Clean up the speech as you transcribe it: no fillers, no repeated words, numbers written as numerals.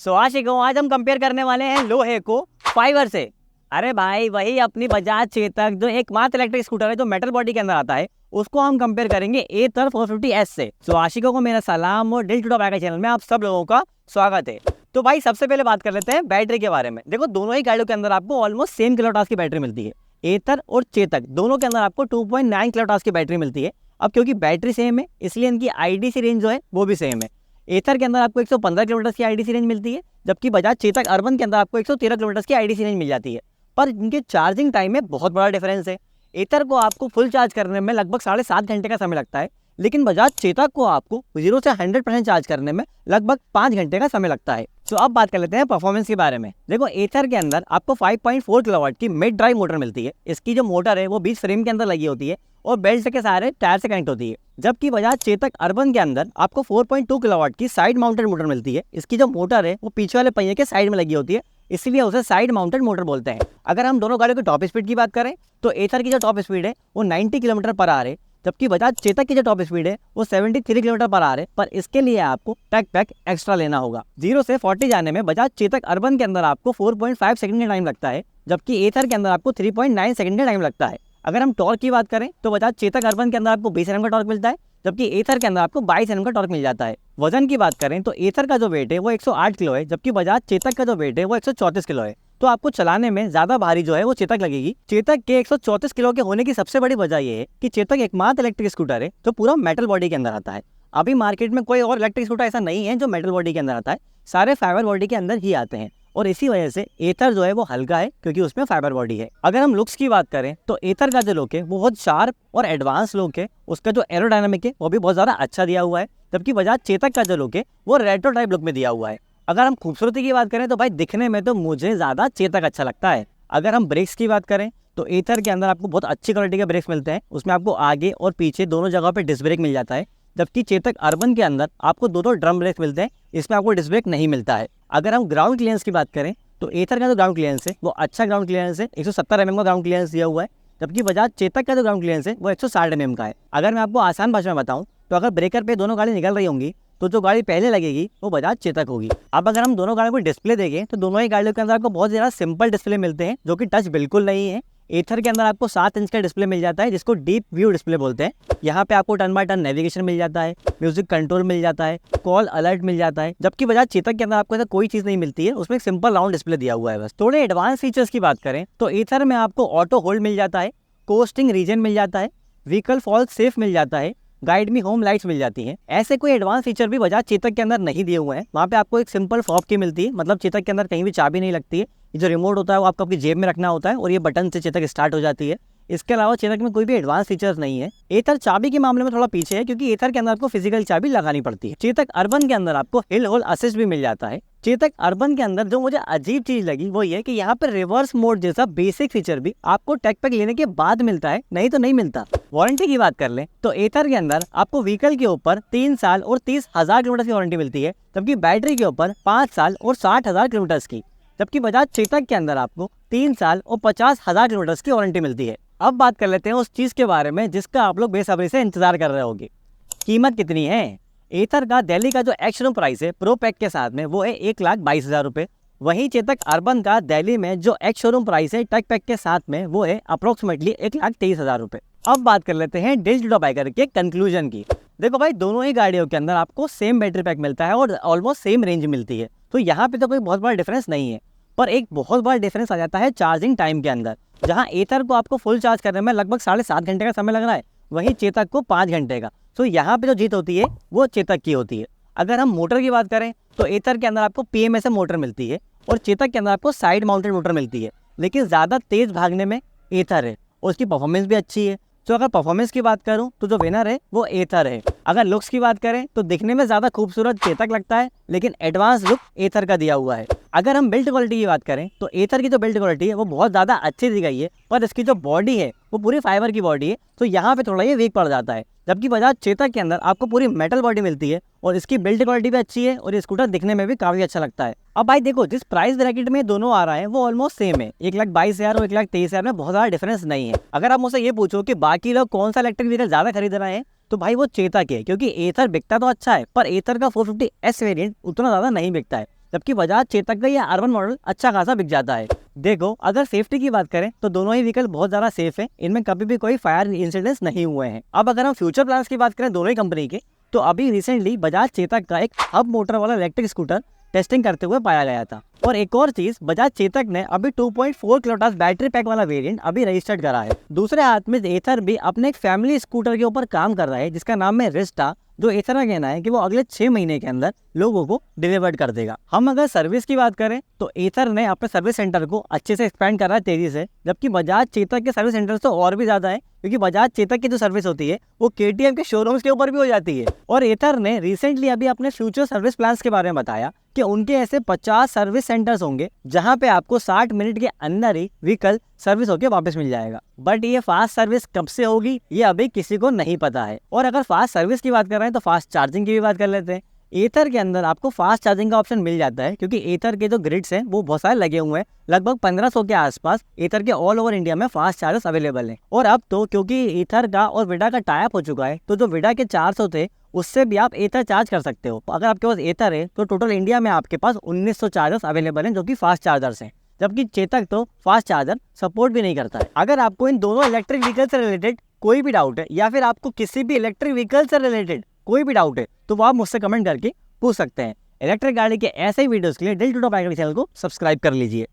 सो आशिकों, आज हम कंपेयर करने वाले हैं लोहे को फाइबर से। अरे भाई, वही अपनी बजाज चेतक जो एकमात्र इलेक्ट्रिक स्कूटर है जो मेटल बॉडी के अंदर आता है, उसको हम कंपेयर करेंगे एथर 450S से। सो आशिकों को मेरा सलाम और दिल टूटा बाइक चैनल में आप सब लोगों का स्वागत है। तो भाई सबसे पहले बात कर लेते हैं बैटरी के बारे में। देखो, दोनों ही गाड़ियों के अंदर आपको ऑलमोस्ट सेम किलोवाट की बैटरी मिलती है। एथर और चेतक दोनों के अंदर आपको 2.9 किलोवाट की बैटरी मिलती है। अब क्योंकि बैटरी सेम है इसलिए इनकी आईडीसी रेंज जो है वो भी सेम है। एथर के अंदर आपको 115 किलोमीटर की आईडीसी रेंज मिलती है, जबकि बजाज चेतक अर्बन के अंदर आपको 113 किलोमीटर की आईडीसी रेंज मिल जाती है। पर इनके चार्जिंग टाइम में बहुत बड़ा डिफरेंस है। एथर को आपको फुल चार्ज करने में लगभग 7.5 घंटे का समय लगता है, लेकिन बजाज चेतक को आपको 0 से 100% चार्ज करने में लगभग 5 घंटे का समय लगता है। तो अब बात कर लेते हैं परफॉर्मेंस के बारे में। देखो, एथर के अंदर आपको 5.4 किलोवाट की मिड ड्राइव मोटर मिलती है। इसकी जो मोटर है वो बीच फ्रेम के अंदर लगी होती है और बेल्ट के सहारे टायर से कनेक्ट होती है। जबकि बजाज चेतक अर्बन के अंदर आपको 4.2 किलोवाट की साइड माउंटेड मोटर मिलती है। इसकी जो मोटर है वो पीछे वाले पहिए के साइड में लगी होती है, इसलिए उसे साइड माउंटेड मोटर बोलते हैं। अगर हम दोनों गाड़ियों की टॉप स्पीड की बात करें तो एथर की जो टॉप स्पीड है वो 90 किलोमीटर पर आवर है, जबकि बजाज चेतक की जो टॉप स्पीड है वो 73 किलोमीटर पर आवर है। पर इसके लिए आपको टैग पैक एक्स्ट्रा लेना होगा। 0 से 40 जाने में बजाज चेतक अर्बन के अंदर आपको 4.5 सेकंड का टाइम लगता है, जबकि एथर के अंदर आपको 3.9 सेकंड का टाइम लगता है। अगर हम टॉर्क की बात करें तो बजाज चेतक अर्बन के अंदर आपको 20 Nm का टॉर्क मिलता है, जबकि एथर के अंदर आपको 22 Nm का टॉर्क मिल जाता है। वजन की बात करें तो एथर का जो वेट है वो 108 किलो है, जबकि बजाज चेतक का जो वेट है वो 134 किलो है। तो आपको चलाने में ज्यादा भारी जो है वो चेतक लगेगी। चेतक के 134 किलो के होने की सबसे बड़ी वजह ये है कि चेतक एकमात्र इलेक्ट्रिक स्कूटर है जो पूरा मेटल बॉडी के अंदर आता है। अभी मार्केट में कोई और इलेक्ट्रिक स्कूटर ऐसा नहीं है जो मेटल बॉडी के अंदर आता है, सारे फाइबर बॉडी के अंदर ही आते हैं। और इसी वजह से एथर जो है वो हल्का है, क्योंकि उसमें फाइबर बॉडी है। अगर हम लुक्स की बात करें तो एथर का जो लुक है वो बहुत शार्प और एडवांस लुक है। उसका जो एरोडायनामिक है वो भी बहुत ज्यादा अच्छा दिया हुआ है, जबकि बजाज चेतक का जो लुक है वो रेट्रो टाइप लुक में दिया हुआ है। अगर हम खूबसूरती की बात करें तो भाई दिखने में तो मुझे ज्यादा चेतक अच्छा लगता है। अगर हम ब्रेक्स की बात करें तो एथर के अंदर आपको बहुत अच्छी क्वालिटी के ब्रेक्स मिलते हैं। उसमें आपको आगे और पीछे दोनों जगह पे डिस्क ब्रेक मिल जाता है, जबकि चेतक अर्बन के अंदर आपको दोनों ड्रम ब्रेक मिलते हैं, इसमें आपको डिस्क ब्रेक नहीं मिलता है। अगर हम ग्राउंड क्लियरेंस की बात करें तो एथर का जो ग्राउंड क्लियरेंस है वो अच्छा ग्राउंड क्लियरेंस है, 170 mm का ग्राउंड क्लियरेंस दिया हुआ है, जबकि बजाज चेतक का जो ग्राउंड क्लियरेंस है वो 160 mm का है। अगर मैं आपको आसान भाषा में बताऊं तो अगर ब्रेकर पे दोनों गाड़ी निकल रही होंगी तो जो गाड़ी पहले लगेगी वो बजाज चेतक होगी। अब अगर हम दोनों गाड़ियों को डिस्प्ले देखें तो दोनों ही गाड़ियों के अंदर आपको बहुत ज़्यादा सिंपल डिस्प्ले मिलते हैं, जो कि टच बिल्कुल नहीं है। एथर के अंदर आपको 7 इंच का डिस्प्ले मिल जाता है, जिसको डीप व्यू डिस्प्ले बोलते हैं। यहाँ पे आपको टर्न बाय टर्न नेविगेशन मिल जाता है, म्यूजिक कंट्रोल मिल जाता है, कॉल अलर्ट मिल जाता है, जबकि बजाज चेतक के अंदर आपको ऐसा कोई चीज़ नहीं मिलती है। उसमें एक सिंपल राउंड डिस्प्ले दिया हुआ है बस। थोड़े एडवांस फीचर्स की बात करें तो एथर में आपको ऑटो होल्ड मिल जाता है, कोस्टिंग रीजन मिल जाता है, व्हीकल फॉल सेफ मिल जाता है, गाइड मी होम लाइट्स मिल जाती हैं। ऐसे कोई एडवांस फीचर भी बजाज चेतक के अंदर नहीं दिए हुए हैं। वहाँ पे आपको एक सिंपल फॉब की मिलती है, मतलब चेतक के अंदर कहीं भी चाबी नहीं लगती है। ये जो रिमोट होता है वो आपको अपनी जेब में रखना होता है और ये बटन से चेतक स्टार्ट हो जाती है। इसके अलावा चेतक में कोई भी एडवांस फीचर्स नहीं है। एथर चाबी के मामले में थोड़ा पीछे है, क्योंकि एथर के अंदर आपको फिजिकल चाबी लगानी पड़ती है। चेतक अर्बन के अंदर आपको हिल होल्ड असिस्ट भी मिल जाता है। चेतक अर्बन के अंदर जो मुझे अजीब चीज लगी वो ये कि यहाँ पर रिवर्स मोड जैसा बेसिक फीचर भी आपको टैग पैक लेने के बाद मिलता है, नहीं तो नहीं मिलता। वारंटी की बात कर ले तो एथर के अंदर आपको व्हीकल के ऊपर 3 साल और 30,000 किलोमीटर की वारंटी मिलती है, जबकि बैटरी के ऊपर 5 साल और 60,000 किलोमीटर की। जबकि बजाज चेतक के अंदर आपको 3 साल और 50,000 किलोमीटर की वारंटी मिलती है। अब बात कर लेते हैं उस चीज के बारे में जिसका आप लोग बेसब्री से इंतजार कर रहे होंगे। कीमत कितनी है? एथर का दिल्ली का जो एक्स शोरूम प्राइस है प्रो पैक के साथ में वो है 1,22,000 रुपये। वहीं चेतक अर्बन का दिल्ली में जो एक्स शोरूम प्राइस है टैग पैक के साथ में वो है अप्रोक्सीमेटली 1,23,000 रुपये। अब बात कर लेते हैं दिल टूटा बाइकर के कंक्लूजन की। देखो भाई, दोनों ही गाड़ियों के अंदर आपको सेम बैटरी पैक मिलता है और ऑलमोस्ट सेम रेंज मिलती है, तो यहाँ पे तो कोई बहुत बड़ा डिफरेंस नहीं है। पर एक बहुत बड़ा डिफरेंस आ जाता है चार्जिंग टाइम के अंदर। जहाँ एथर को आपको फुल चार्ज करने में लगभग 7.5 घंटे का समय लग रहा है, वहीं चेतक को 5 घंटे का। तो यहाँ पे जो जीत होती है वो चेतक की होती है। अगर हम मोटर की बात करें तो एथर के अंदर आपको PMSM मोटर मिलती है और चेतक के अंदर आपको साइड माउंटेड मोटर मिलती है, लेकिन ज़्यादा तेज भागने में एथर है और उसकी परफॉर्मेंस भी अच्छी है। तो अगर परफॉर्मेंस की बात करूं तो जो विनर है वो एथर है। अगर लुक्स की बात करें तो दिखने में ज़्यादा खूबसूरत चेतक लगता है, लेकिन एडवांस लुक एथर का दिया हुआ है। अगर हम बिल्ड क्वालिटी की बात करें तो एथर की जो बिल्ड क्वालिटी है वो बहुत ज़्यादा अच्छी दी गई है, पर इसकी जो बॉडी है वो पूरी फाइबर की बॉडी है, तो यहाँ पे थोड़ा ये वीक पड़ जाता है। जबकि बजाज चेतक के अंदर आपको पूरी मेटल बॉडी मिलती है और इसकी बिल्ड क्वालिटी भी अच्छी है और ये स्कूटर दिखने में भी काफ़ी अच्छा लगता है। अब भाई देखो, जिस प्राइस ब्रैकेट में दोनों आ रहा है वो ऑलमोस्ट सेम है, 1,22,000 और 1,23,000 में बहुत ज़्यादा डिफरेंस नहीं है। अगर आप मुझसे ये पूछो कि बाकी लोग कौन सा इलेक्ट्रिक व्हीकल ज़्यादा खरीद रहे हैं तो भाई वो चेतक है, क्योंकि एथर बिकता तो अच्छा है पर एथर का 450S वेरिएंट उतना ज़्यादा नहीं बिकता है। जबकि बजाज चेतक का ये अर्बन मॉडल अच्छा खासा बिक जाता है। देखो, अगर सेफ्टी की बात करें तो दोनों ही व्हीकल बहुत ज्यादा सेफ है, इनमें कभी भी कोई फायर इंसिडेंट्स नहीं हुए हैं। अब अगर हम फ्यूचर प्लान्स की बात करें दोनों ही कंपनी के, तो अभी रिसेंटली बजाज चेतक का एक हब मोटर वाला इलेक्ट्रिक स्कूटर टेस्टिंग करते हुए पाया गया था। और एक और चीज, बजाज चेतक ने अभी 2.4 किलोवाट बैटरी पैक वाला वेरिएंट अभी रजिस्टर्ड करा है। दूसरे हाथ में एथर भी अपने एक फैमिली स्कूटर के ऊपर काम कर रहा है जिसका नाम है रिस्टा, जो एथर का कहना है कि वो अगले 6 महीने के अंदर लोगों को डिलीवर्ड कर देगा। हम अगर सर्विस की बात करें तो एथर ने अपने सर्विस सेंटर को अच्छे से एक्सपेंड कर रहा है तेजी से, जबकि बजाज चेतक के सर्विस सेंटर तो और भी ज्यादा है, क्योंकि बजाज चेतक की जो सर्विस होती है वो केटीएम के शोरूम्स के ऊपर भी हो जाती है। और एथर ने रिसेंटली अभी अपने फ्यूचर सर्विस प्लान्स के बारे में बताया कि उनके ऐसे 50 सर्विस सेंटर्स होंगे जहां पे आपको 60 मिनट के अंदर ही व्हीकल सर्विस होके वापस मिल जाएगा। बट ये फास्ट सर्विस कब से होगी ये अभी किसी को नहीं पता है। और अगर फास्ट सर्विस की बात कर रहे हैं तो फास्ट चार्जिंग की भी बात कर लेते हैं। एथर के अंदर आपको फास्ट चार्जिंग का ऑप्शन मिल जाता है, क्योंकि एथर के जो ग्रिड्स हैं वो बहुत सारे लगे हुए हैं, लगभग 1500 के आसपास एथर के ऑल ओवर इंडिया में फास्ट चार्जर्स अवेलेबल हैं। और अब तो क्योंकि एथर का और विडा का टाई अप हो चुका है, तो जो विडा के 400 थे उससे भी आप एथर चार्ज कर सकते हो। अगर आपके पास एथर है तो टोटल इंडिया में आपके पास 1900 चार्जर्स अवेलेबल हैं जो कि फास्ट चार्जर्स हैं, जबकि चेतक तो फास्ट चार्जर सपोर्ट भी नहीं करता है। अगर आपको इन दोनों इलेक्ट्रिक व्हीकल से रिलेटेड कोई भी डाउट है, या फिर आपको किसी भी इलेक्ट्रिक व्हीकल से रिलेटेड कोई भी डाउट है, तो वो आप मुझसे कमेंट करके पूछ सकते हैं। इलेक्ट्रिक गाड़ी के ऐसे ही वीडियोस के लिए दिल टू टॉप चैनल को सब्सक्राइब कर लीजिए।